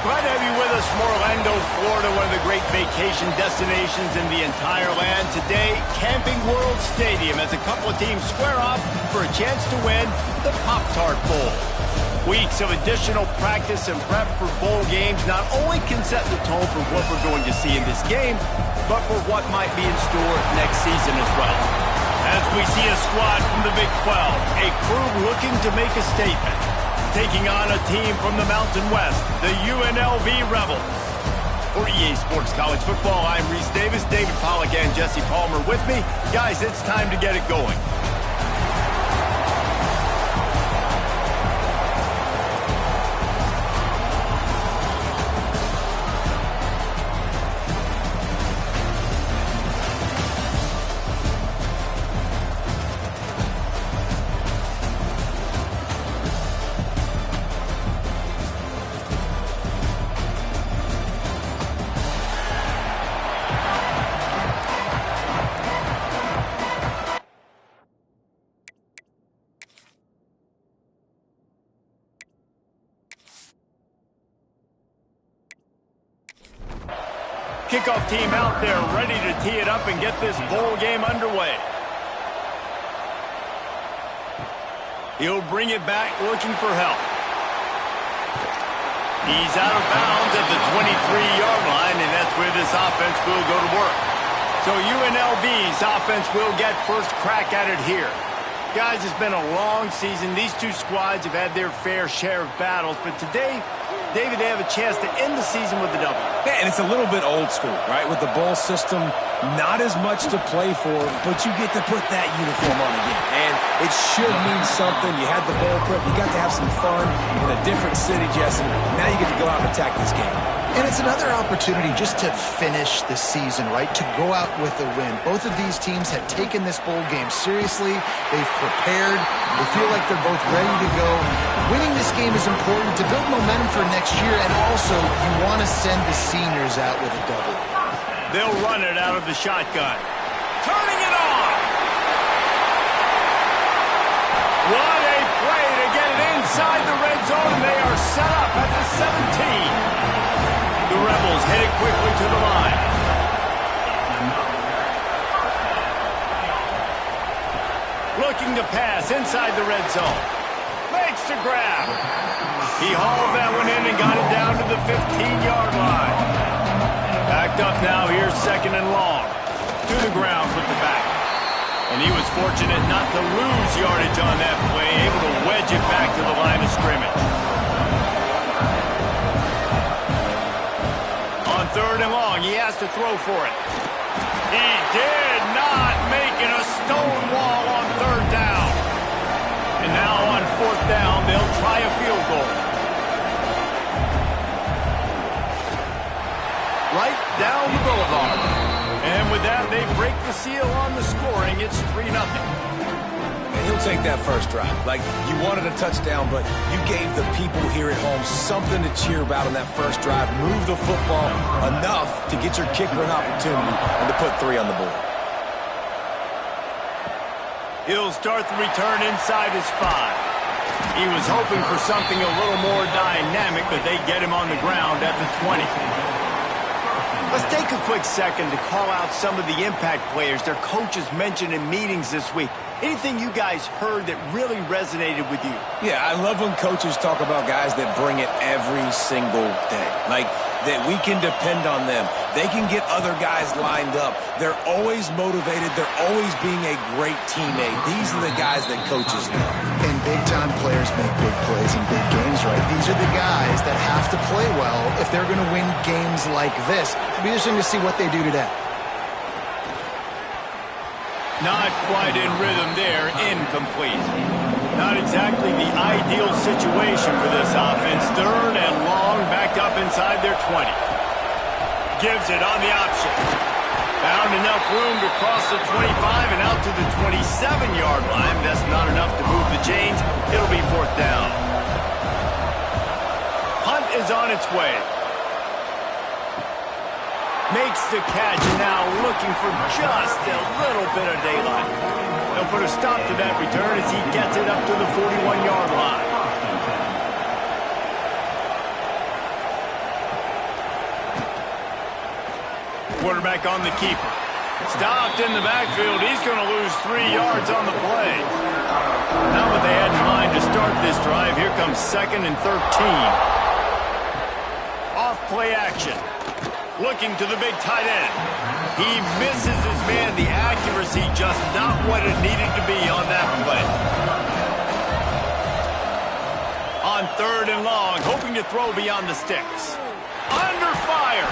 Glad to have you with us from Orlando, Florida, one of the great vacation destinations in the entire land. Today, Camping World Stadium as a couple of teams square off for a chance to win the Pop-Tart Bowl. Weeks of additional practice and prep for bowl games not only can set the tone for what we're going to see in this game, but for what might be in store next season as well. As we see a squad from the Big 12, a crew looking to make a statement, taking on a team from the Mountain West, the UNLV Rebels. For EA Sports College Football, I'm Reese Davis, David Pollack, and Jesse Palmer with me. Guys, it's time to get it going. Kickoff team out there ready to tee it up and get this bowl game underway. He'll bring it back looking for help. He's out of bounds at the 23-yard line, and that's where this offense will go to work. So UNLV's offense will get first crack at it here. Guys, it's been a long season. These two squads have had their fair share of battles, but today, David, they have a chance to end the season with a W. Yeah, and it's a little bit old school, right? With the bowl system, not as much to play for, but you get to put that uniform on again. And it should mean something. You had the bowl prep. You got to have some fun in a different city, Jesse. Now you get to go out and attack this game. And it's another opportunity just to finish the season, right? To go out with a win. Both of these teams have taken this bowl game seriously. They've prepared. They feel like they're both ready to go. Winning this game is important to build momentum for next year, and also you want to send the seniors out with a double. They'll run it out of the shotgun. Turning it on! What a play to get it inside the red zone, and they are set up at the 17. The Rebels headed quickly to the line. Looking to pass inside the red zone. Makes the grab. He hauled that one in and got it down to the 15-yard line. Backed up now, here's second and long. To the ground with the back. And he was fortunate not to lose yardage on that play, able to wedge it back to the line of scrimmage. On third and long, he has to throw for it. He did not make it a stone wall on third down. And now on fourth down, they'll try a field goal. Right down the boulevard. And with that, they break the seal on the scoring. It's 3-0. And he'll take that first drive. Like, you wanted a touchdown, but you gave the people here at home something to cheer about on that first drive. Move the football enough to get your kicker an opportunity and to put 3 on the board. He'll start the return inside his 5. He was hoping for something a little more dynamic, but they get him on the ground at the 20. Let's take a quick second to call out some of the impact players their coaches mentioned in meetings this week. Anything you guys heard that really resonated with you? Yeah, I love when coaches talk about guys that bring it every single day. Like, that we can depend on them. They can get other guys lined up. They're always motivated. They're always being a great teammate. These are the guys that coaches know. And big-time players make big plays in big games, right? These are the guys that have to play well if they're going to win games like this. It'll be interesting to see what they do today. Not quite in rhythm there, incomplete. Not exactly the ideal situation for this offense. Third and long, backed up inside their 20. Gives it on the option. Found enough room to cross the 25 and out to the 27-yard line. That's not enough to move the chains. It'll be fourth down. Punt is on its way. Makes the catch, and now looking for just a little bit of daylight. They'll put a stop to that return as he gets it up to the 41-yard line. quarterback on the keeper. Stopped in the backfield. He's going to lose 3 yards on the play. Not what they had in mind to start this drive. Here comes 2nd and 13. Off play action. Looking to the big tight end. He misses his man. The accuracy just not what it needed to be on that play. On 3rd and long, hoping to throw beyond the sticks. Under fire.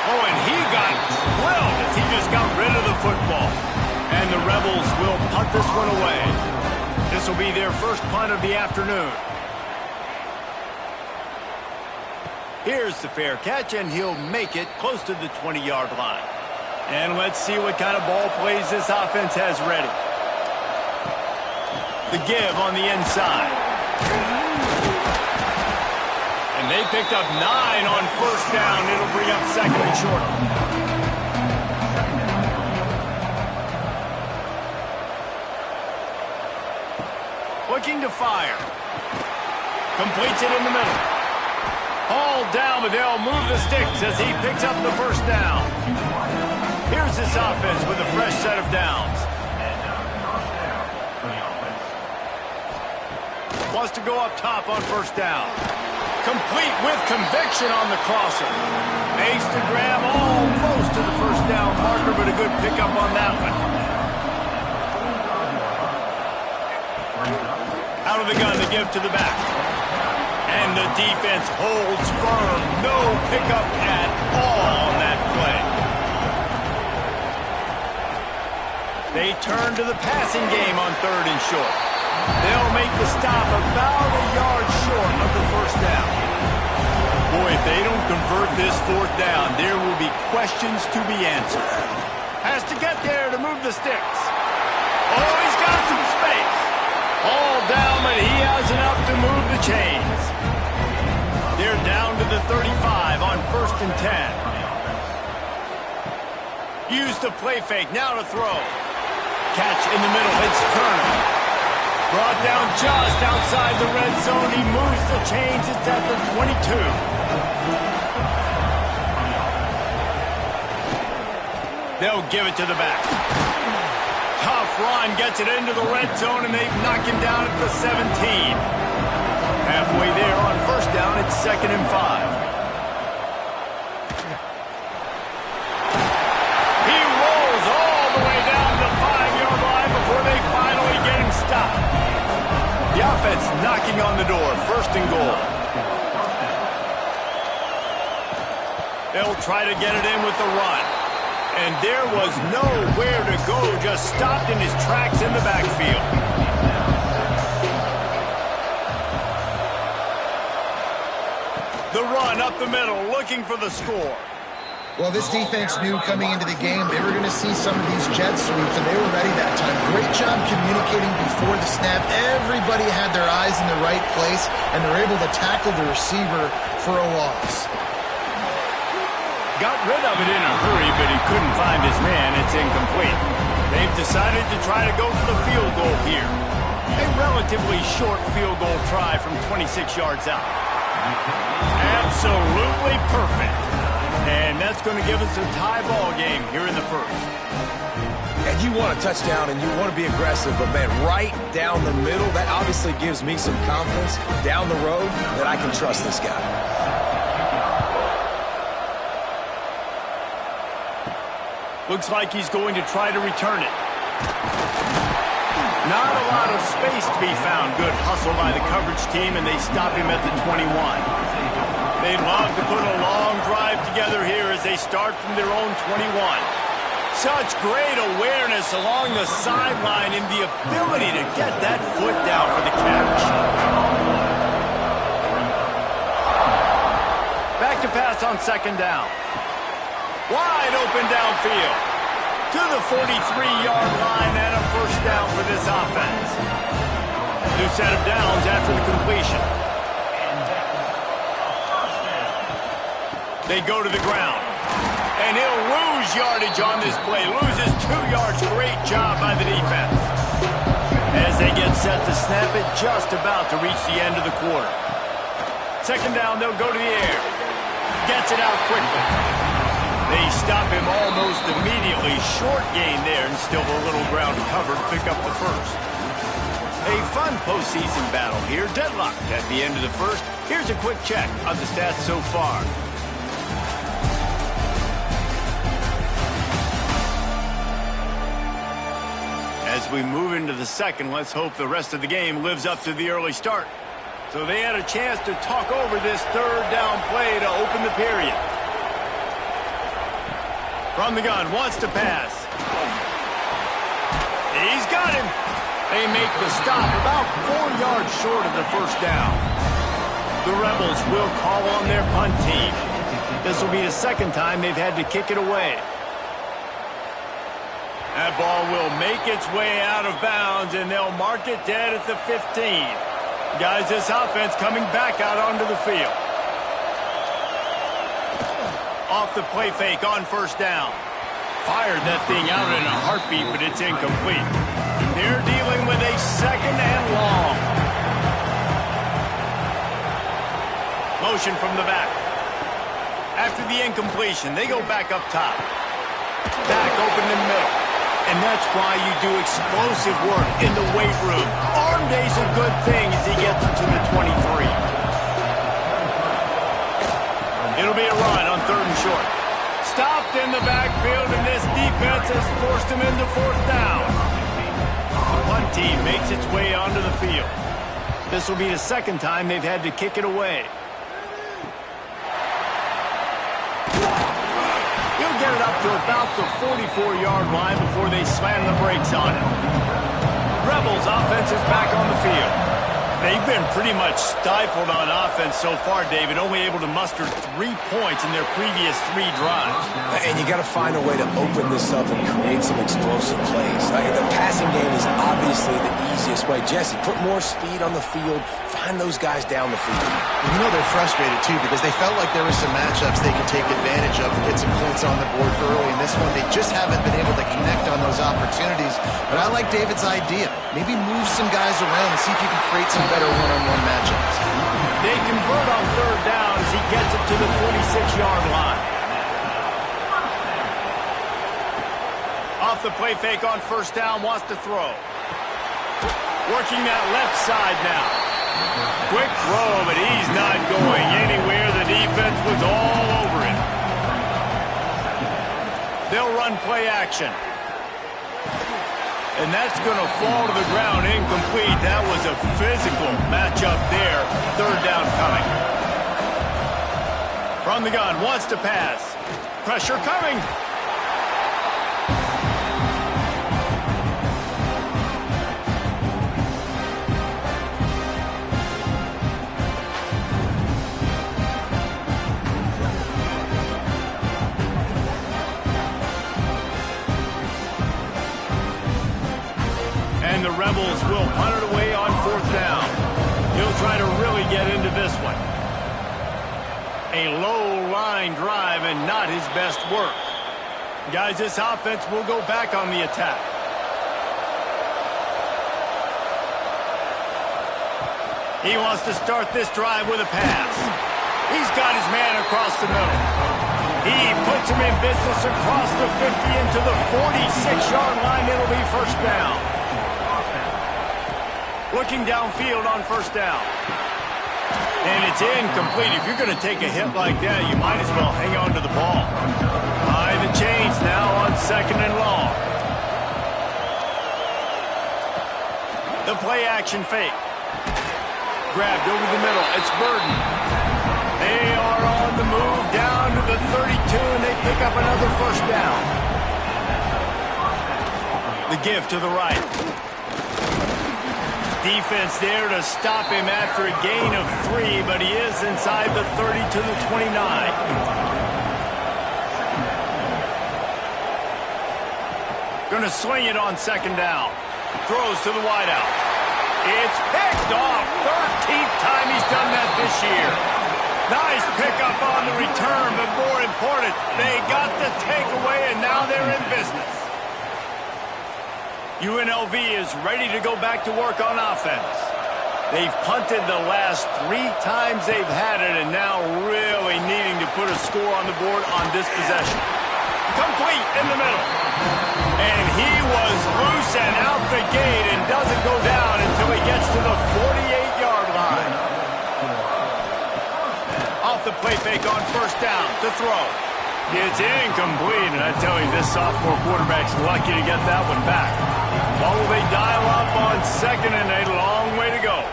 Oh, and he got drilled as he just got rid of the football. And the Rebels will punt this one away. This will be their first punt of the afternoon. Here's the fair catch, and he'll make it close to the 20-yard line. And let's see what kind of ball plays this offense has ready. The give on the inside. And they picked up 9 on 1st down. It'll bring up 2nd and short. Looking to fire. Completes it in the middle. All down, but they'll move the sticks as he picks up the 1st down. Here's this offense with a fresh set of downs. Wants to go up top on 1st down. Complete with conviction on the crosser. Makes the grab almost to the 1st down marker, but a good pickup on that one. Out of the gun, the give to the back. And the defense holds firm. No pickup at all on that play. They turn to the passing game on 3rd and short. They'll make the stop about a yard short of the 1st down. Boy, if they don't convert this 4th down, there will be questions to be answered. Has to get there to move the sticks. Oh, he's got some space. All down, but he has enough to move the chains. They're down to the 35 on 1st and 10. Use the play fake, now to throw. Catch in the middle, it's Turner. Brought down just outside the red zone. He moves the chains. It's at the 22. They'll give it to the back. Tough run gets it into the red zone, and they knock him down at the 17. Halfway there on 1st down, it's 2nd and 5. He rolls all the way down the 5-yard line before they finally get him stopped. The offense knocking on the door, 1st and goal. They'll try to get it in with the run. And there was nowhere to go, just stopped in his tracks in the backfield. The run up the middle, looking for the score. Well, this defense knew coming into the game they were going to see some of these jet sweeps, and they were ready that time. Great job communicating before the snap. Everybody had their eyes in the right place, and they're able to tackle the receiver for a loss. Got rid of it in a hurry, but he couldn't find his man. It's incomplete. They've decided to try to go for the field goal here. A relatively short field goal try from 26 yards out. Absolutely perfect. And that's going to give us a tie ball game here in the 1st. And you want a touchdown and you want to be aggressive, but man, right down the middle, that obviously gives me some confidence down the road that I can trust this guy. Looks like he's going to try to return it. Not a lot of space to be found. Good hustle by the coverage team, and they stop him at the 21. They'd love to put a long drive together here as they start from their own 21. Such great awareness along the sideline and the ability to get that foot down for the catch. Back to pass on 2nd down. Wide open downfield. To the 43-yard line and a 1st down for this offense. New set of downs after the completion. They go to the ground. And he'll lose yardage on this play. Loses 2 yards. Great job by the defense. As they get set to snap it, just about to reach the end of the quarter. 2nd down, they'll go to the air. Gets it out quickly. They stop him almost immediately. Short gain there, and still a little ground covered to pick up the first. A fun postseason battle here. Deadlocked at the end of the first. Here's a quick check of the stats so far. As we move into the second, let's hope the rest of the game lives up to the early start. So they had a chance to talk over this third down play to open the period. From the gun, wants to pass. He's got him. They make the stop about 4 yards short of the first down. The Rebels will call on their punt team. This will be the second time they've had to kick it away. That ball will make its way out of bounds, and they'll mark it dead at the 15. Guys, this offense coming back out onto the field. Off the play fake on first down. Fired that thing out in a heartbeat, but it's incomplete. They're dealing with a second and long. Motion from the back. After the incompletion, they go back up top. Back open in the middle. And that's why you do explosive work in the weight room. Arm day's a good thing as he gets into the 23. It'll be a run on third and short. Stopped in the backfield, and this defense has forced him into fourth down. The punt team makes its way onto the field. This will be the second time they've had to kick it away. He'll get it up to about the 44-yard line before they slam the brakes on him. Rebels offense is back on the field. They've been pretty much stifled on offense so far, David, only able to muster 3 points in their previous 3 drives. And you got to find a way to open this up and create some explosive plays. The passing game is obviously the easiest way. Jesse, put more speed on the field. Find those guys down the field. You know they're frustrated, too, because they felt like there were some matchups they could take advantage of and get some points on the board early. In this one, they just haven't been able to connect on those opportunities. But I like David's idea. Maybe move some guys around and see if you can create some better one-on-one matchups. They convert on third down as he gets it to the 46-yard line. Off the play fake on first down, wants to throw. Working that left side now. Quick throw, but he's not going anywhere. The defense was all over him. They'll run play action. And that's going to fall to the ground incomplete. That was a physical matchup there. Third down coming. From the gun, wants to pass. Pressure coming. And the Rebels will punt it away on fourth down. He'll try to really get into this one. A low-line drive and not his best work. Guys, this offense will go back on the attack. He wants to start this drive with a pass. He's got his man across the middle. He puts him in business across the 50 into the 46-yard line. It'll be first down. Looking downfield on first down. And it's incomplete. If you're going to take a hit like that, you might as well hang on to the ball. By the chains now on second and long. The play action fake. Grabbed over the middle. It's Burden. They are on the move down to the 32, and they pick up another first down. The give to the right. Defense there to stop him after a gain of 3, but he is inside the 30 to the 29. Going to swing it on second down. Throws to the wideout. It's picked off. 13th time he's done that this year. Nice pickup on the return, but more important, they got the takeaway, and now they're in business. UNLV is ready to go back to work on offense. They've punted the last 3 times they've had it, and now really needing to put a score on the board on this possession. Complete in the middle. And he was loose and out the gate and doesn't go down until he gets to the 48-yard line. Off the play fake on first down to throw. It's incomplete, and I tell you, this sophomore quarterback's lucky to get that one back. What will they dial up on second and a long way to go?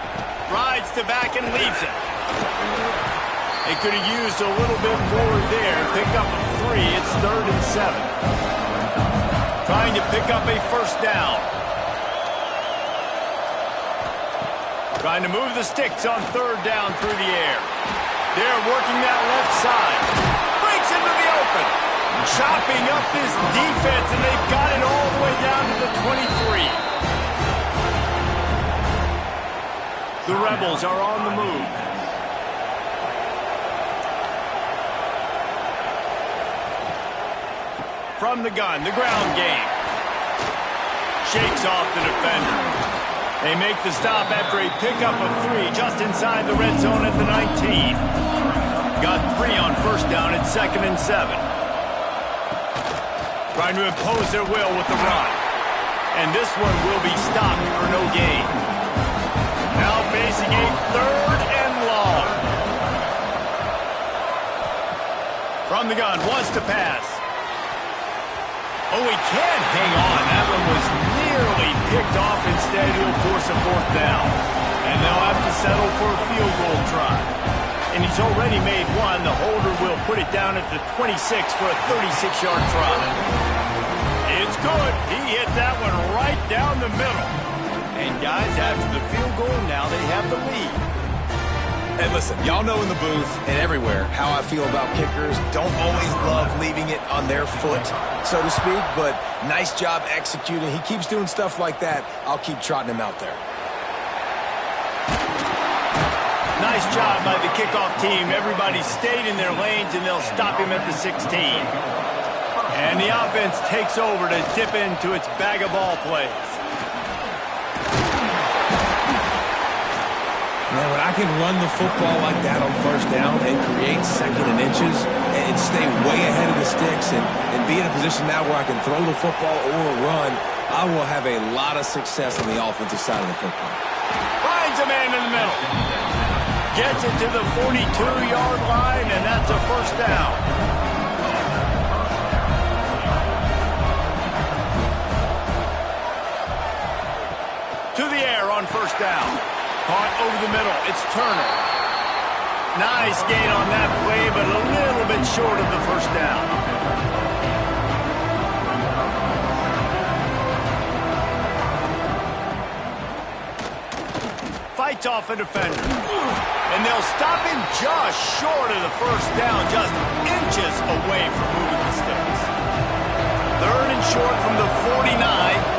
Rides to back and leaves it. They could have used a little bit more there. Pick up a 3. It's 3rd and 7. Trying to pick up a first down. Trying to move the sticks on 3rd down through the air. They're working that left side. Breaks into the open. Chopping up this defense, and they've got it all the way down to the 23. The Rebels are on the move. From the gun, the ground game. Shakes off the defender. They make the stop after a pickup of 3 just inside the red zone at the 19. Got 3 on first down at 2nd and 7. Trying to impose their will with the run. And this one will be stopped for no gain. Now facing a 3rd and long. From the gun, wants to pass. Oh, he can't hang on. That one was nearly picked off. Instead, he'll force a 4th down. And they'll have to settle for a field goal try. And he's already made one. The holder will put it down at the 26 for a 36-yard try. It's good. He hit that one right down the middle. And guys, after the field goal, now they have the lead. And listen, y'all know in the booth and everywhere how I feel about kickers. Don't always love leaving it on their foot, so to speak, but nice job executing. He keeps doing stuff like that. I'll keep trotting him out there. Nice job by the kickoff team. Everybody stayed in their lanes, and they'll stop him at the 16. And the offense takes over to dip into its bag of ball plays. Man, when I can run the football like that on first down and create 2nd and inches and stay way ahead of the sticks and be in a position now where I can throw the football or run, I will have a lot of success on the offensive side of the football. Finds a man in the middle. Gets it to the 42-yard line, and that's a first down. To the air on first down. Caught over the middle. It's Turner. Nice gain on that play, but a little bit short of the first down. Fights off a defender. And they'll stop him just short of the first down, just inches away from moving the sticks. 3rd and short from the 49.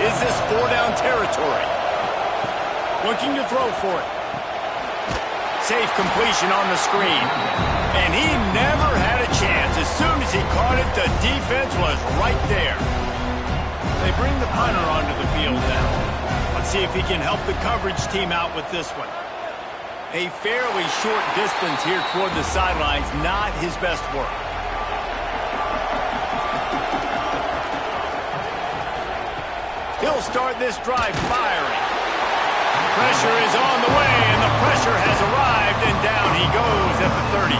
Is this 4-down territory? Looking to throw for it. Safe completion on the screen. And he never had a chance. As soon as he caught it, the defense was right there. They bring the punter onto the field now. Let's see if he can help the coverage team out with this one. A fairly short distance here toward the sidelines. Not his best work. He'll start this drive firing. Pressure is on the way, and the pressure has arrived, and down he goes at the 30.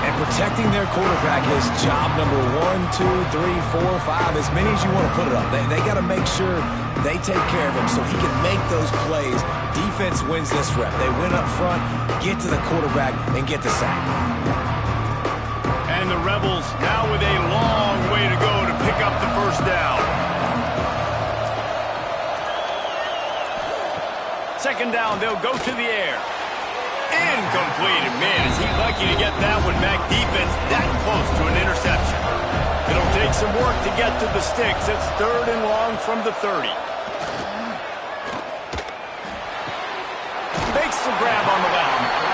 And protecting their quarterback is job number 1, 2, 3, 4, 5, as many as you want to put it up. They got to make sure they take care of him so he can make those plays. Defense wins this rep. They win up front, get to the quarterback, and get the sack. And the Rebels now with a long way to go to pick up the first down. 2nd down, they'll go to the air. Incomplete. And man, is he lucky to get that one back. Defense that close to an interception. It'll take some work to get to the sticks. It's 3rd and long from the 30. Makes the grab on the left.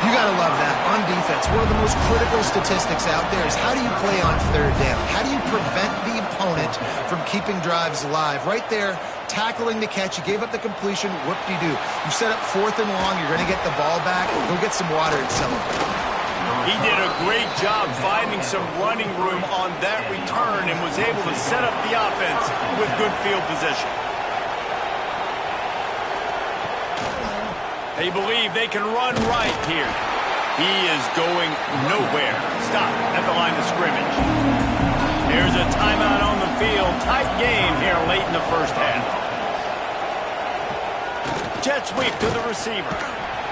You got to love that. On defense, one of the most critical statistics out there is how do you play on 3rd down? How do you prevent the opponent from keeping drives alive? Right there, tackling the catch. You gave up the completion. Whoop-de-doo. You set up 4th and long. You're going to get the ball back. Go get some water and celebrate. He did a great job finding some running room on that return and was able to set up the offense with good field position. They believe they can run right here. He is going nowhere. Stop at the line of scrimmage. There's a timeout on the field. Tight game here late in the first half. Jet sweep to the receiver.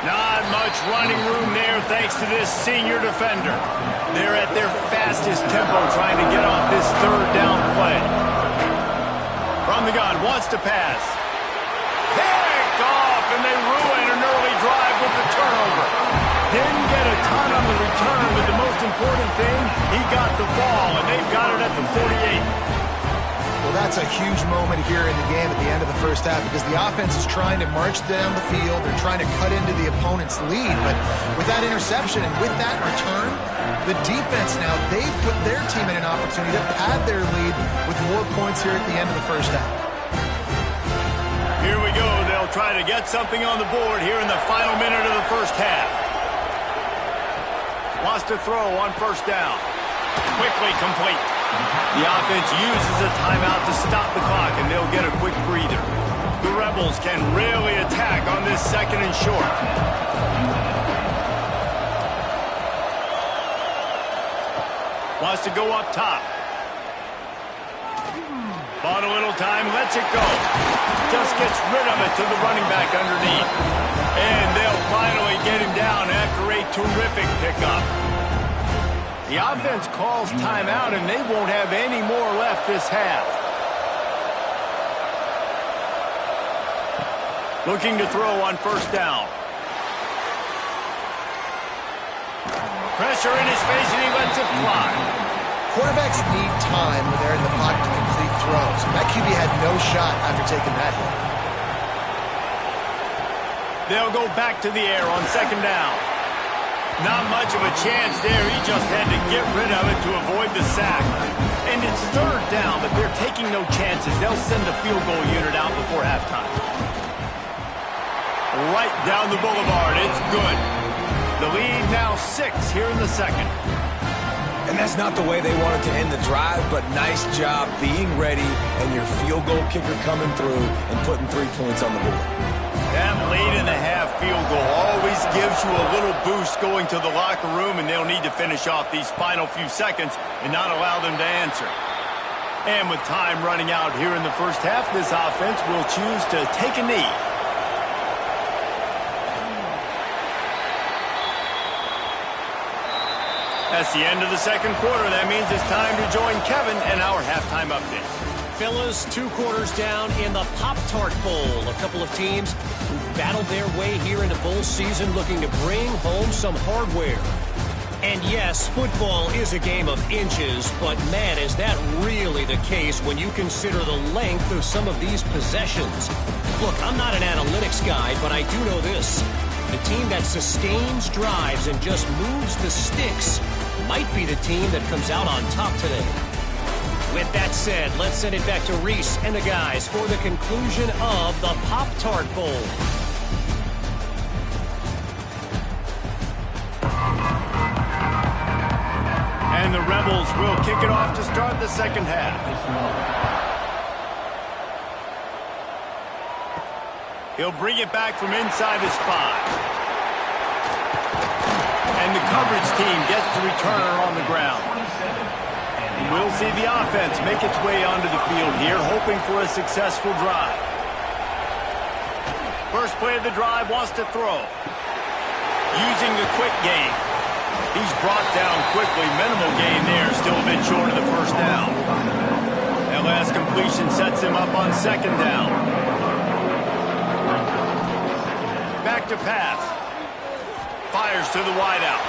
Not much running room there thanks to this senior defender. They're at their fastest tempo trying to get off this third down play. From the gun, wants to pass. Picked off, and they ruin an early drive with the turnover. Didn't get a ton on the return, but the most important thing, he got the ball, and they've got it at the 48. Well, that's a huge moment here in the game at the end of the first half because the offense is trying to march down the field. They're trying to cut into the opponent's lead. But with that interception and with that return, the defense now, they put their team in an opportunity to pad their lead with more points here at the end of the first half. Here we go. They'll try to get something on the board here in the final minute of the first half. Wants to throw on first down. Quickly complete. The offense uses a timeout to stop the clock, and they'll get a quick breather. The Rebels can really attack on this second and short. Wants to go up top. Bought a little time, lets it go. Just gets rid of it to the running back underneath. And they'll finally get him down after a terrific pickup. The offense calls timeout, and they won't have any more left this half. Looking to throw on first down. Pressure in his face, and he lets it fly. Quarterbacks need time when they're in the pocket to complete throws. That QB had no shot after taking that hit. They'll go back to the air on second down. Not much of a chance there. He just had to get rid of it to avoid the sack. And it's third down, but they're taking no chances. They'll send the field goal unit out before halftime. Right down the boulevard. It's good. The lead now 6 here in the second. And that's not the way they wanted to end the drive, but nice job being ready and your field goal kicker coming through and putting 3 points on the board. That late-in-the-half field goal always gives you a little boost going to the locker room, and they'll need to finish off these final few seconds and not allow them to answer. And with time running out here in the first half, this offense will choose to take a knee. That's the end of the second quarter. That means it's time to join Kevin in our halftime update. Fellas, 2 quarters down in the Pop-Tart Bowl. A couple of teams who battled their way here into bowl season looking to bring home some hardware. And yes, football is a game of inches, but man, is that really the case when you consider the length of some of these possessions. Look, I'm not an analytics guy, but I do know this. The team that sustains drives and just moves the sticks might be the team that comes out on top today. With that said, let's send it back to Reese and the guys for the conclusion of the Pop-Tart Bowl. And the Rebels will kick it off to start the second half. He'll bring it back from inside his 5. And the coverage team gets the returner on the ground. We'll see the offense make its way onto the field here, hoping for a successful drive. First play of the drive, wants to throw. Using the quick game. He's brought down quickly. Minimal gain there, still a bit short of the first down. That last completion sets him up on second down. Back to pass. Fires to the wideout.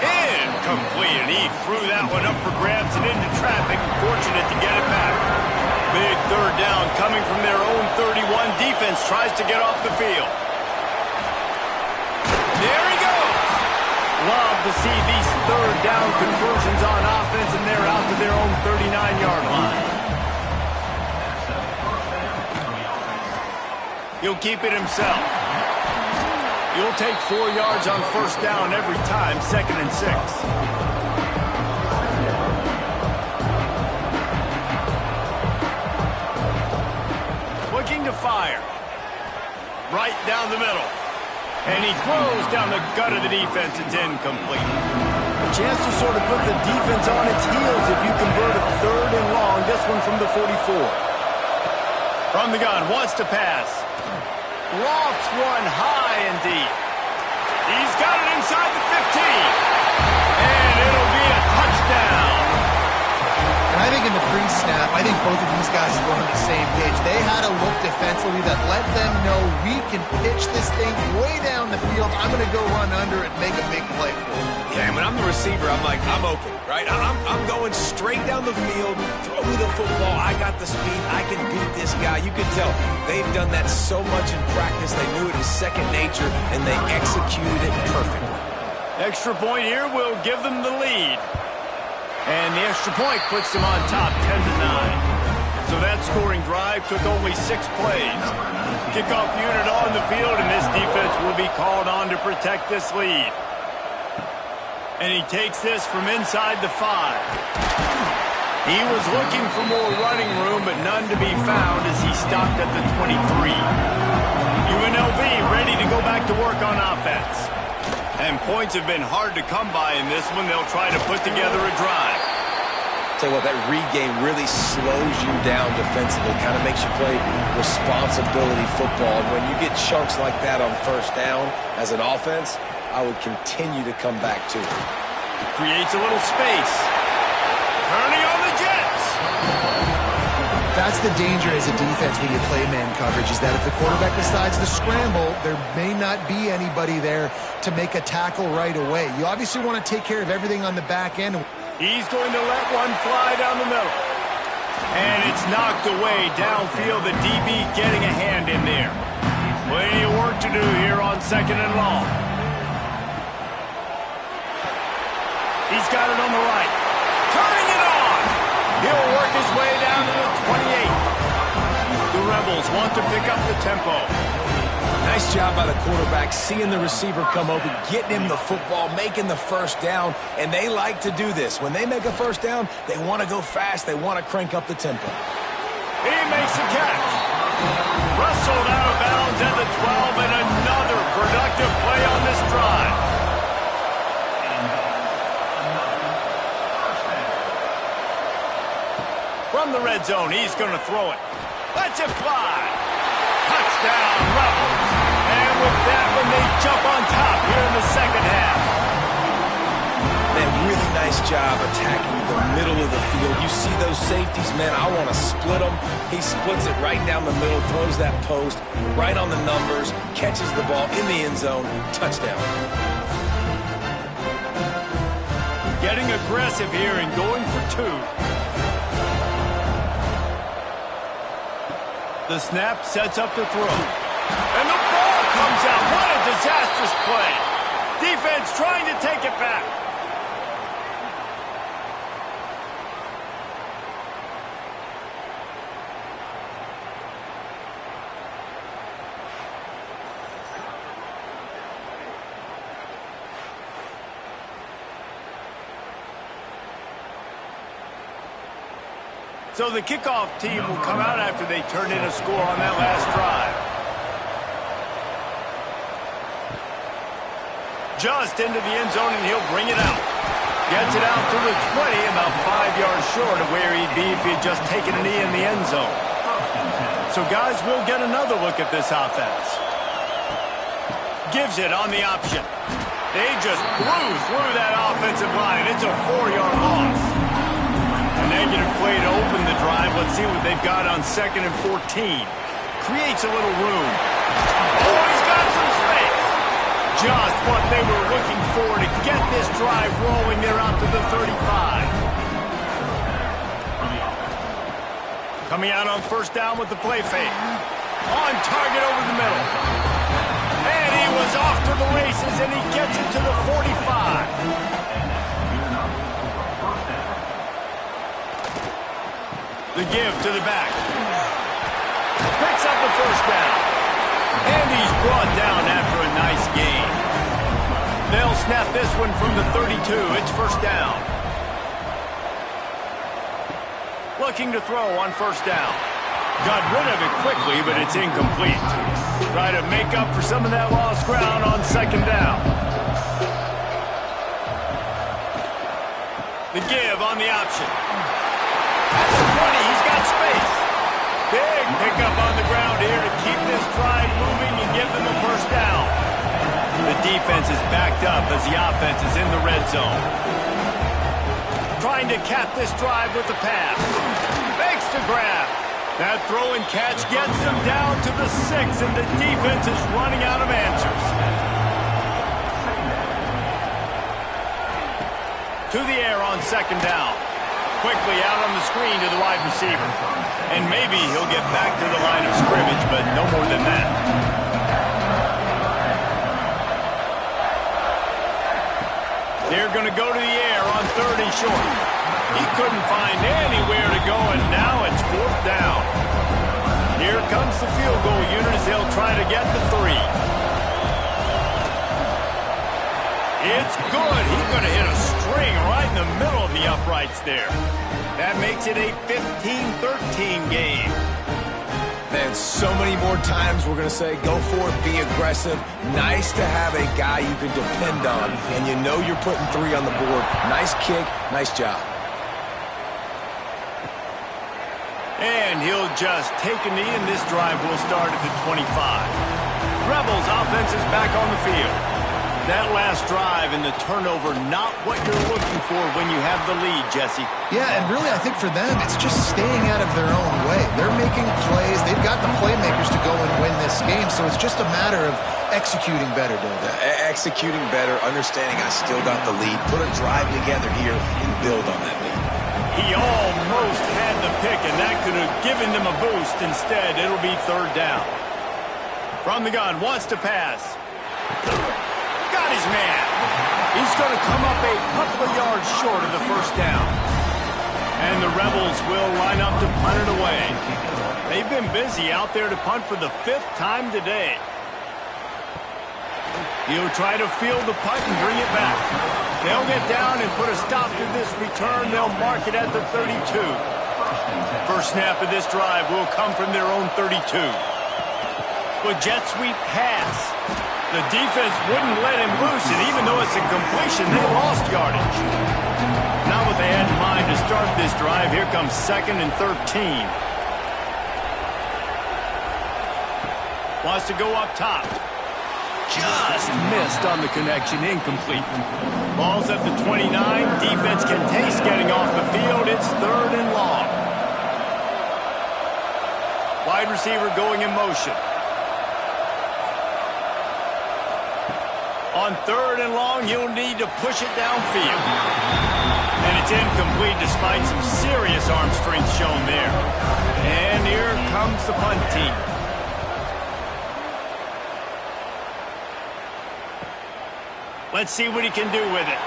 Incomplete, and he threw that one up for grabs and into traffic. Fortunate to get it back. Big third down coming from their own 31. Defense tries to get off the field. There he goes. Love to see these third down conversions on offense, and they're out to their own 39-yard line. He'll keep it himself. You'll take 4 yards on first down every time, 2nd and 6. Looking to fire. Right down the middle. And he throws down the gut of the defense. It's incomplete. A chance to sort of put the defense on its heels if you convert a 3rd and long. This one from the 44. From the gun, wants to pass. Lofts one high and deep. He's got it inside the 15. And it'll be a touchdown. And I think in the pre-snap, I think both of these guys were on the same page. They had a look defensively that let them know we can pitch this thing way down the field. I'm going to go run under it and make a big play for it. Yeah, and when I'm the receiver, I'm like, I'm open, right? I'm going straight down the field, throw me the football. I got the speed. I can beat this guy. You can tell they've done that so much in practice. They knew it was second nature, and they executed it perfectly. Extra point here will give them the lead. And the extra point puts them on top 10-9. So that scoring drive took only 6 plays. Kickoff unit on the field, and this defense will be called on to protect this lead. And he takes this from inside the 5. He was looking for more running room, but none to be found as he stopped at the 23. UNLV ready to go back to work on offense. And points have been hard to come by in this one. They'll try to put together a drive. Tell you what, that read game really slows you down defensively, kind of makes you play responsibility football. And when you get chunks like that on first down as an offense, I would continue to come back to it. Creates a little space. Turning on the Jets. That's the danger as a defense when you play man coverage, is that if the quarterback decides to scramble, there may not be anybody there to make a tackle right away. You obviously want to take care of everything on the back end. He's going to let one fly down the middle. And it's knocked away downfield. The DB getting a hand in there. Plenty of work to do here on 2nd and long. He's got it on the right. Turning it on. He'll work his way down to the 28. The Rebels want to pick up the tempo. Nice job by the quarterback, seeing the receiver come open, getting him the football, making the first down, and they like to do this. When they make a first down, they want to go fast. They want to crank up the tempo. He makes a catch. Wrestled out of bounds at the 12, and another productive play on this drive. From the red zone, he's going to throw it. Let's it fly. Touchdown, Rebels. And with that one, they jump on top here in the second half. Man, really nice job attacking the middle of the field. You see those safeties, man, I want to split them. He splits it right down the middle, throws that post, right on the numbers, catches the ball in the end zone, touchdown. Getting aggressive here and going for 2. The snap sets up the throw. And the ball comes out. What a disastrous play. Defense trying to take it back. So the kickoff team will come out after they turn in a score on that last drive. Just into the end zone, and he'll bring it out. Gets it out to the 20, about 5 yards short of where he'd be if he had just taken a knee in the end zone. So, guys, we'll get another look at this offense. Gives it on the option. They just blew through that offensive line. It's a 4-yard loss. A negative play to open the drive. Let's see what they've got on 2nd and 14. Creates a little room. Oh, he's got some space. Just what they were looking for to get this drive rolling. They're out to the 35. Coming out on first down with the play fake. On target over the middle. And he was off to the races, and he gets it to the 45. The give to the back. Picks up the first down. And he's brought down after a nice game. snap this one from the 32. It's first down. Looking to throw on first down. Got rid of it quickly, but it's incomplete. Try to make up for some of that lost ground on second down. The give on the option. At the 20, he's got space. Big pickup on the ground here to keep this drive moving and give them a first down. The defense is backed up as the offense is in the red zone. Trying to cap this drive with the pass. Makes the grab. That throw and catch gets them down to the 6, and the defense is running out of answers. To the air on second down. Quickly out on the screen to the wide receiver. And maybe he'll get back to the line of scrimmage, but no more than that. They're going to go to the air on third and short. He couldn't find anywhere to go, and now it's fourth down. Here comes the field goal unit as they'll try to get the 3. It's good. He's going to hit a string right in the middle of the uprights there. That makes it a 15-13 game. Man, so many more times we're going to say, go for it, be aggressive. Nice to have a guy you can depend on, and you know you're putting 3 on the board. Nice kick, nice job. And he'll just take a knee, and this drive will start at the 25. Rebels offense is back on the field. That last drive and the turnover, not what you're looking for when you have the lead, Jesse. Yeah, and really I think for them, it's just staying out of their own way. They're making plays. They've got the playmakers to go and win this game, so it's just a matter of executing better, David. Executing better, understanding I still got the lead. Put a drive together here and build on that lead. He almost had the pick, and that could have given them a boost. Instead, it'll be third down. From the gun, wants to pass. Got his man. He's going to come up a couple of yards short of the first down. And the Rebels will line up to punt it away. They've been busy out there to punt for the 5th time today. He'll try to field the punt and bring it back. They'll get down and put a stop to this return. They'll mark it at the 32. First snap of this drive will come from their own 32. A jet sweep pass. The defense wouldn't let him loose, and even though it's a completion, they lost yardage. Not what they had in mind to start this drive. Here comes 2nd and 13. Wants to go up top. Just missed on the connection, incomplete. Ball's at the 29. Defense can taste getting off the field. It's 3rd and long. Wide receiver going in motion. On 3rd and long, he'll need to push it downfield. And it's incomplete despite some serious arm strength shown there. And here comes the punt team. Let's see what he can do with it.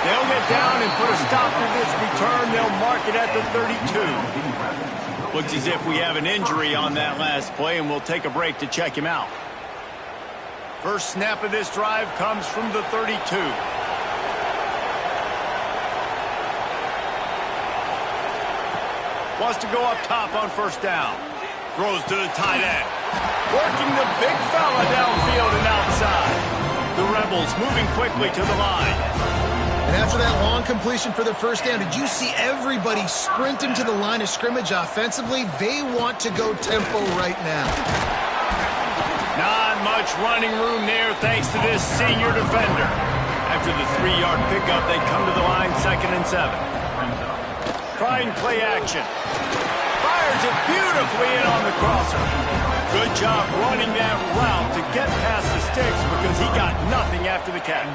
They'll get down and put a stop to this return. They'll mark it at the 32. Looks as if we have an injury on that last play, and we'll take a break to check him out. First snap of this drive comes from the 32. Wants to go up top on first down. Throws to the tight end. Working the big fella downfield and outside. The Rebels moving quickly to the line. And after that long completion for the first down, did you see everybody sprinting to the line of scrimmage offensively? They want to go tempo right now. Not much running room there thanks to this senior defender. After the 3-yard pickup, they come to the line 2nd and 7. Trying play action. Fires it beautifully in on the crosser. Good job running that route to get past the sticks because he got nothing after the catch.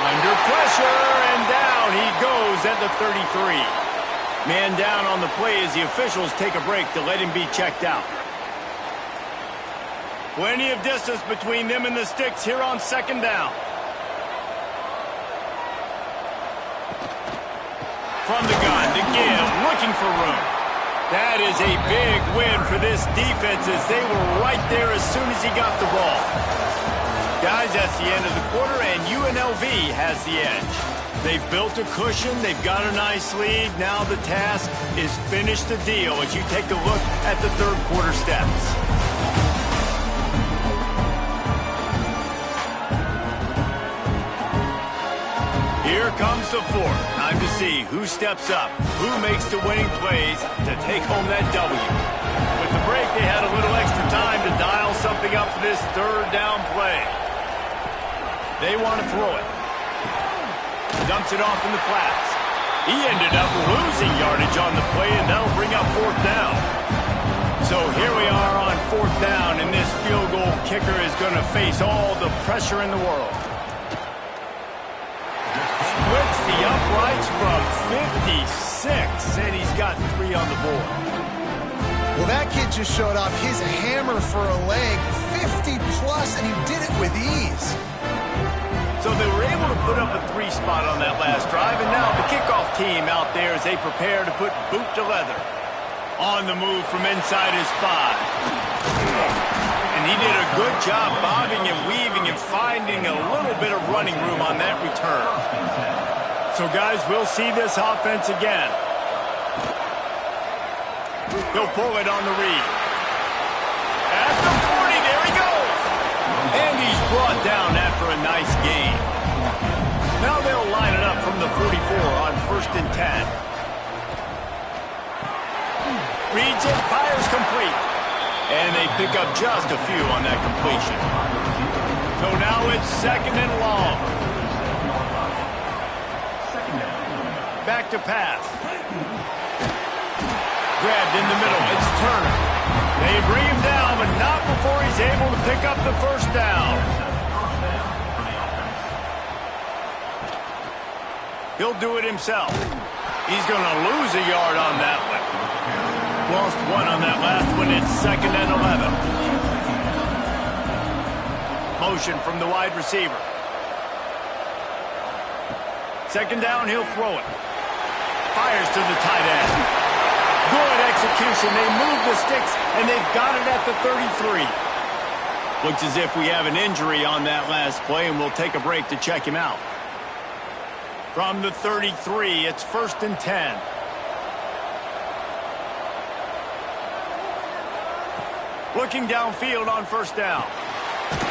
Under pressure, and down he goes at the 33. Man down on the play as the officials take a break to let him be checked out. Plenty of distance between them and the sticks here on 2nd down. From the gun, to give, looking for room. That is a big win for this defense as they were right there as soon as he got the ball. Guys, that's the end of the quarter, and UNLV has the edge. They've built a cushion. They've got a nice lead. Now the task is finish the deal as you take a look at the third quarter steps. Here comes the fourth. Time to see who steps up, who makes the winning plays to take home that W. With the break, they had a little extra time to dial something up for this third down play. They want to throw it. Dumps it off in the flats. He ended up losing yardage on the play, and that'll bring up fourth down. So here we are on fourth down, and this field goal kicker is going to face all the pressure in the world. Splits the uprights from 56, and he's got 3 on the board. Well, that kid just showed off his hammer for a leg, 50-plus, and he did it with ease. So they were able to put up a 3 spot on that last drive, and now the kickoff team out there as they prepare to put boot to leather. On the move from inside his 5. And he did a good job bobbing and weaving and finding a little bit of running room on that return. So, guys, we'll see this offense again. He'll pull it on the read. At the 40, there he goes. And he's brought down after a nice gain. Now they'll line it up from the 44 on 1st and 10. Reads it, fires complete. And they pick up just a few on that completion. So now it's 2nd and long. Back to pass. Grabbed in the middle. It's Turner. They bring him down, but not before he's able to pick up the first down. He'll do it himself. He's going to lose a yard on that one. Lost 1 on that last one. It's 2nd and 11. Motion from the wide receiver. 2nd down, he'll throw it. Fires to the tight end. Good execution. They move the sticks, and they've got it at the 33. Looks as if we have an injury on that last play, and we'll take a break to check him out. From the 33, it's 1st and 10. Looking downfield on 1st down.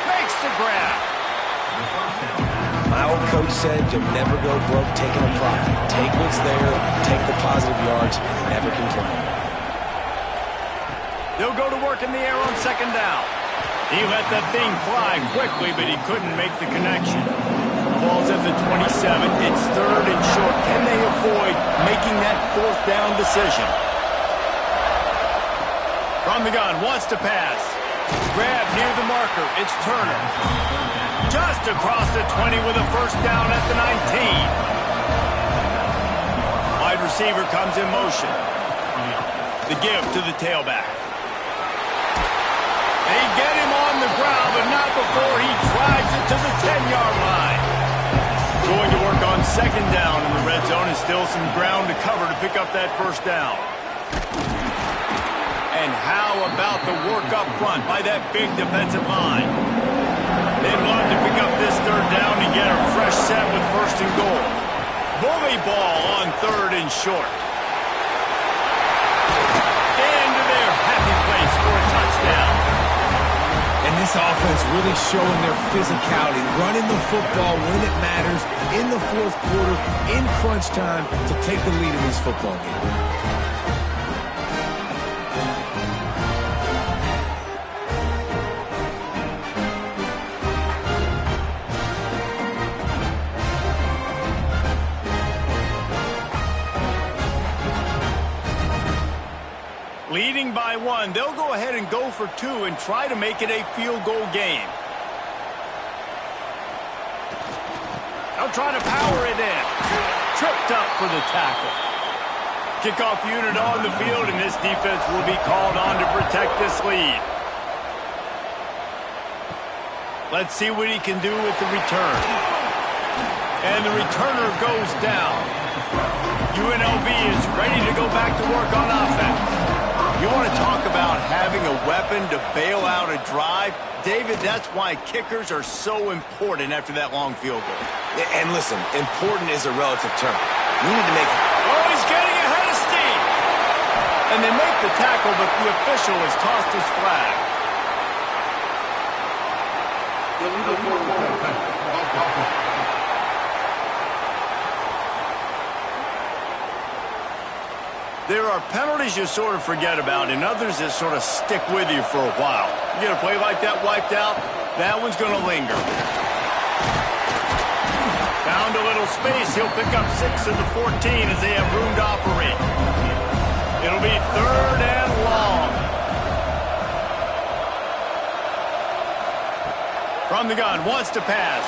Makes the grab. My old coach said you'll never go broke taking a profit. Take what's there, take the positive yards, and never complain. They'll go to work in the air on 2nd down. He let that thing fly quickly, but he couldn't make the connection. Ball's at the 27. It's 3rd and short. Can they avoid making that 4th down decision? From the gun, wants to pass. Grab near the marker. It's Turner. Just across the 20 with a first down at the 19. Wide receiver comes in motion. The give to the tailback. They get him on the ground, but not before he drives it to the 10-yard line. Going to work on 2nd down in the red zone is still some ground to cover to pick up that first down. And how about the work up front by that big defensive line? They'd love to pick up this 3rd down and get a fresh set with 1st and goal. Bully ball on 3rd and short. Into their happy place for a touchdown. And this offense really showing their physicality, running the football when it matters, in the 4th quarter, in crunch time, to take the lead in this football game. Leading by 1, they'll go ahead and go for 2 and try to make it a field goal game. They'll try to power it in. Tripped up for the tackle. Kickoff unit on the field, and this defense will be called on to protect this lead. Let's see what he can do with the return. And the returner goes down. UNLV is ready to go back to work on offense. weapon to bail out a drive. David, that's why kickers are so important after that long field goal. And listen, important is a relative term. You need to make it. Oh, he's getting ahead of steam. And they make the tackle, but the official has tossed his flag. There are penalties you sort of forget about and others that sort of stick with you for a while. You get a play like that wiped out, that one's going to linger. Found a little space. He'll pick up 6 of the 14 as they have room to operate. It'll be 3rd and long. From the gun, wants to pass.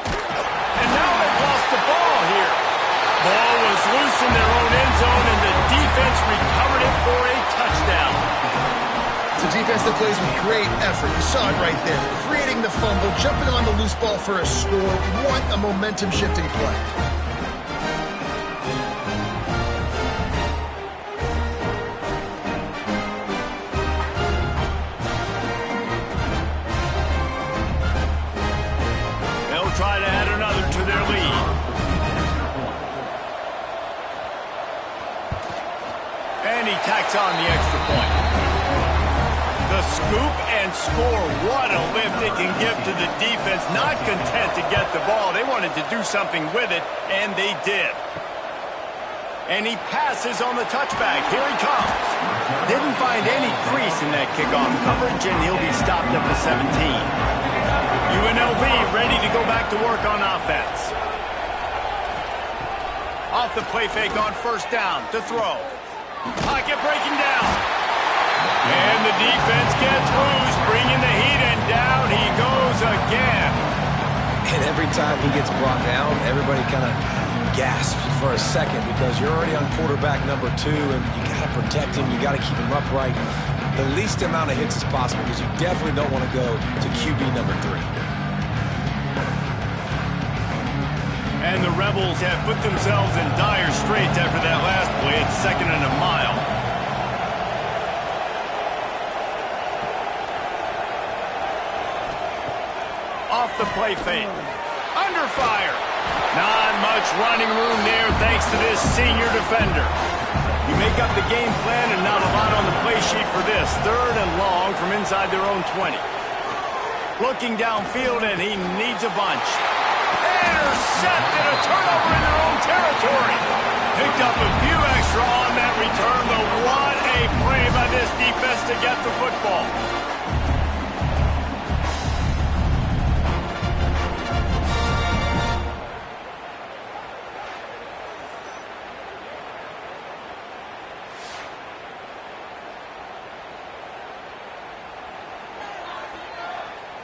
And now they've lost the ball here. Ball was loose in their own end zone, and the defense recovered it for a touchdown. It's a defense that plays with great effort. You saw it right there. Creating the fumble, jumping on the loose ball for a score. What a momentum-shifting play. They'll try to add another to their lead. And he tacks on the extra point. The scoop and score. What a lift it can give to the defense. Not content to get the ball. They wanted to do something with it, and they did. And he passes on the touchback. Here he comes. Didn't find any crease in that kickoff coverage, and he'll be stopped at the 17. UNLV ready to go back to work on offense. Off the play fake on 1st down to throw. Pocket breaking down. And the defense gets loose, bringing the heat, and down he goes again. And every time he gets brought down, everybody kind of gasps for a second because you're already on quarterback number 2, and you got to protect him. You got to keep him upright. The least amount of hits as possible because you definitely don't want to go to QB number 3. And the Rebels have put themselves in dire straits after that last play. It's 2nd and a mile. Off the play fake. Under fire. Not much running room there thanks to this senior defender. You make up the game plan and not a lot on the play sheet for this. 3rd and long from inside their own 20. Looking downfield, and he needs a bunch. Intercepted, a turnover in their own territory. Picked up a few extra on that return, but what a play by this defense to get the football.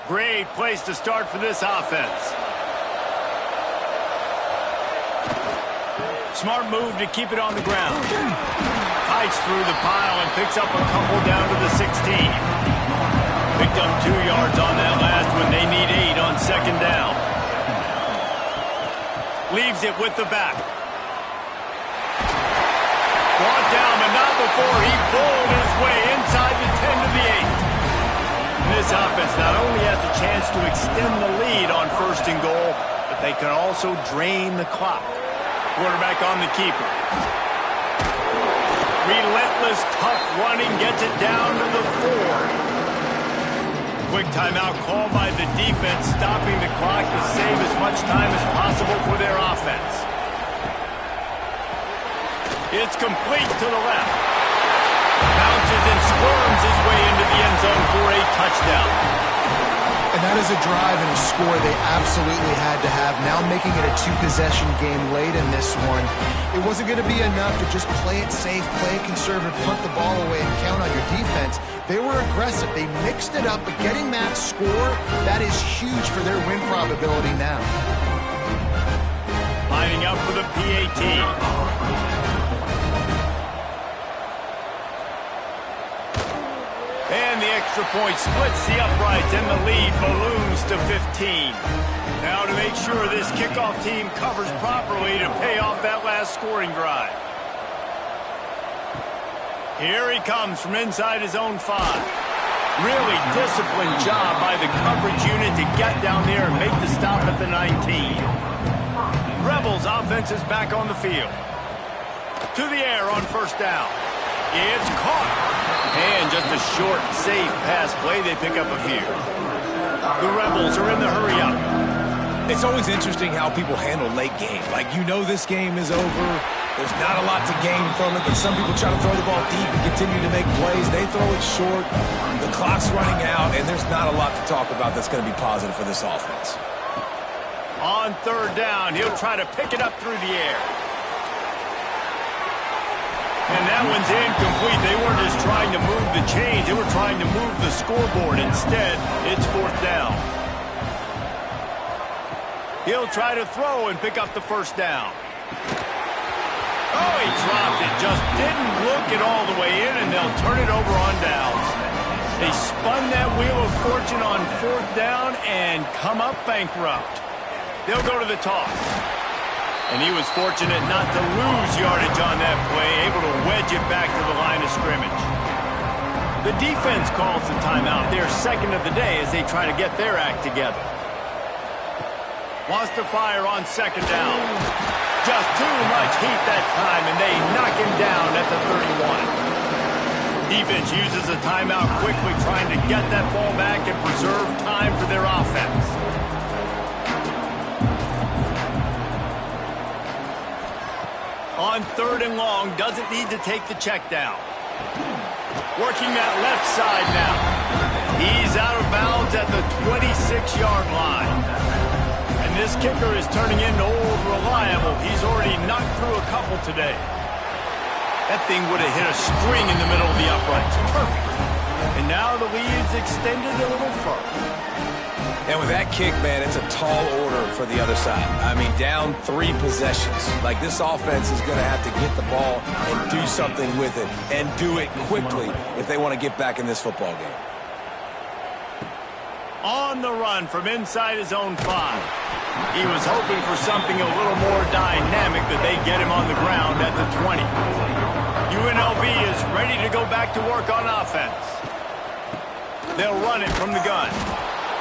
Great place to start for this offense. Smart move to keep it on the ground. Hides through the pile and picks up a couple down to the 16. Picked up 2 yards on that last one. They need 8 on 2nd down. Leaves it with the back. Brought down, but not before he bowled his way inside the 10 to the 8. This offense not only has a chance to extend the lead on 1st and goal, but they can also drain the clock. Quarterback on the keeper. Relentless, tough running gets it down to the 4. Quick timeout called by the defense, stopping the clock to save as much time as possible for their offense. It's complete to the left. Bounces and squirms his way into the end zone for a touchdown. And that is a drive and a score they absolutely had to have. Now making it a 2-possession game late in this one. It wasn't going to be enough to just play it safe, play it conservative, punt the ball away, and count on your defense. They were aggressive. They mixed it up, but getting that score, that is huge for their win probability now. Lining up for the PAT. And the extra point splits the uprights, and the lead balloons to 15. Now to make sure this kickoff team covers properly to pay off that last scoring drive. Here he comes from inside his own 5. Really disciplined job by the coverage unit to get down there and make the stop at the 19. Rebels offense is back on the field. To the air on first down. It's caught. And just a short, safe pass play. They pick up a few. The Rebels are in the hurry up. It's always interesting how people handle late game. Like, you know this game is over. There's not a lot to gain from it, but some people try to throw the ball deep and continue to make plays. They throw it short. The clock's running out, and there's not a lot to talk about that's going to be positive for this offense. On third down, he'll try to pick it up through the air. And that one's incomplete. They weren't just trying to move the chains. They were trying to move the scoreboard. Instead, it's fourth down. He'll try to throw and pick up the first down. Oh, he dropped it. Just didn't look it all the way in, and they'll turn it over on downs. They spun that wheel of fortune on fourth down and come up bankrupt. They'll go to the toss. And he was fortunate not to lose yardage on that play, able to wedge it back to the line of scrimmage. The defense calls the timeout, their second of the day, as they try to get their act together. Wants to fire on second down. Just too much heat that time, and they knock him down at the 31. Defense uses a timeout quickly, trying to get that ball back and preserve time for their offense. On third and long, doesn't need to take the check down. Working that left side now. He's out of bounds at the 26-yard line. And this kicker is turning into old reliable. He's already knocked through a couple today. That thing would have hit a string in the middle of the uprights. Perfect. And now the lead's extended a little further. And with that kick, man, it's a tall order for the other side. I mean, down 3 possessions. Like, this offense is going to have to get the ball and do something with it, and do it quickly if they want to get back in this football game. On the run from inside his own 5. He was hoping for something a little more dynamic, but they get him on the ground at the 20. UNLV is ready to go back to work on offense. They'll run it from the gun.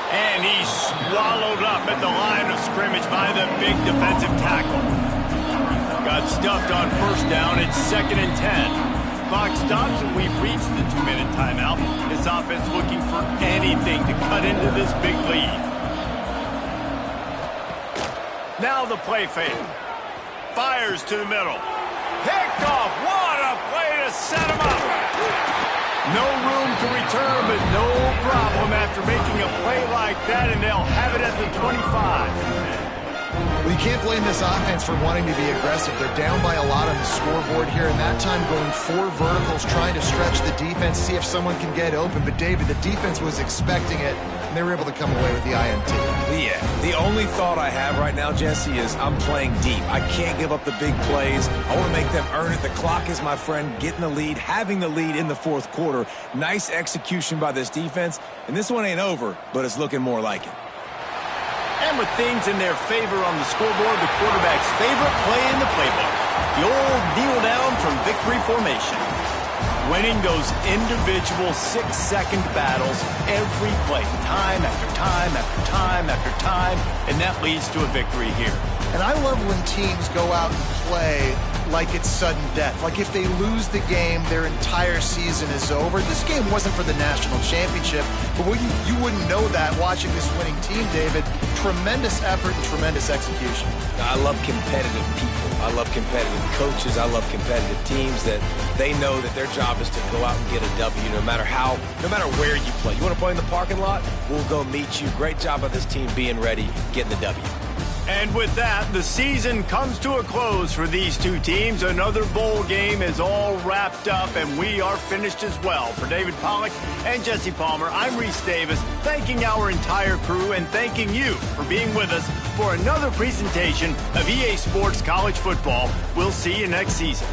And he's swallowed up at the line of scrimmage by the big defensive tackle. Got stuffed on first down. It's 2nd and 10. Clock stops, and we've reached the 2-minute timeout. This offense looking for anything to cut into this big lead. Now the play fake. Fires to the middle. Picked off. What a play to set him up. No room to return, but no problem after making a play like that, and they'll have it at the 25. Well, you can't blame this offense for wanting to be aggressive. They're down by a lot on the scoreboard here, and that time going 4 verticals, trying to stretch the defense, see if someone can get open. But, David, the defense was expecting it, and they were able to come away with the INT. Yeah, the only thought I have right now, Jesse, is I'm playing deep. I can't give up the big plays. I want to make them earn it. The clock is my friend. Getting the lead, having the lead in the fourth quarter. Nice execution by this defense. And this one ain't over, but it's looking more like it. And with things in their favor on the scoreboard, the quarterback's favorite play in the playbook. The old kneel down from victory formation. Winning those individual 6-second battles every play, time after time after time after time, and that leads to a victory here. And I love when teams go out and play like it's sudden death. Like if they lose the game, their entire season is over. This game wasn't for the national championship, but you wouldn't know that watching this winning team, David. Tremendous effort and tremendous execution. I love competitive people. I love competitive coaches. I love competitive teams that they know that their job is to go out and get a W no matter where you play. You want to play in the parking lot? We'll go meet you. Great job by this team being ready, getting the W. And with that, the season comes to a close for these two teams. Another bowl game is all wrapped up, and we are finished as well. For David Pollack and Jesse Palmer, I'm Reese Davis, thanking our entire crew and thanking you for being with us for another presentation of EA Sports College Football. We'll see you next season.